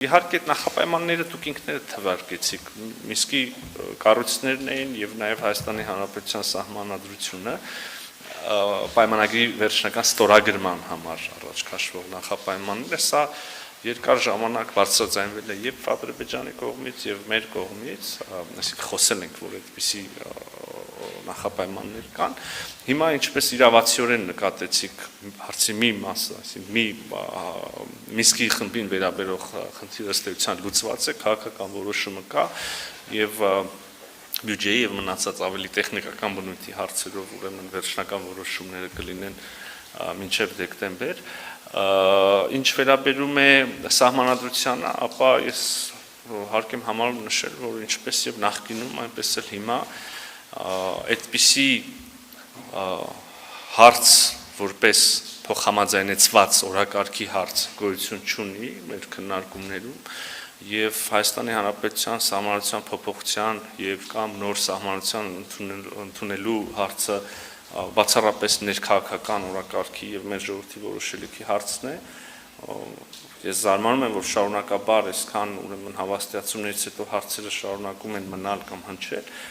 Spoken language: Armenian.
Իհարկե նախապայմանները դուք ինքներդ թվարկեցիք, Միսկի կառույցներն էին եւ նաեւ Հայաստանի Հանրապետության սահմանադրությունը պայմանագրի վերջնական ստորագրման համար առաջ քաշվող նախապայմանները, սա երկար ժամանակ բարձրաձայնվել է եւ Ադրբեջանի կողմից եւ մեր կողմից, այսինքն խոսել ենք, որ այդպիսի նախապայմաններ կան։ Հիմա ինչպես իրավացիորեն նկատեցիք հարցի մի մասը, այսինքն Միսկի խմբին վերաբերող խնդիրը ըստ էության լուծված է, քաղաքական որոշումը կա եւ բյուջեի եւ մնացած ավելի տեխնիկական բնույթի հարցերով ուրեմն վերջնական որոշումները կլինեն մինչեւ դեկտեմբեր։ Ինչ վերաբերում է սահմանադրությանը, ապա ես հարկ եմ համարում նշել, որ ինչպես եւ նախկինում, այնպես էլ հիմա այդպիսի հարց որպես փոխհամաձայնեցված օրակարգի հարց գոյություն չունի մեր քննարկումներում եւ Հայաստանի Հանրապետության սահմանադրության փոփոխության եւ կամ նոր սահմանադրության ընդունելու հարցը բացառապես ներքաղաքական օրակարգի եւ մեր ժողովրդի որոշելիքի հարցն է։ Ես զարմանում եմ, որ շարունակաբար այսքան ուրեմն հավաստիացումներից հետո հարցերը շարունակում են մնալ կամ հնչել,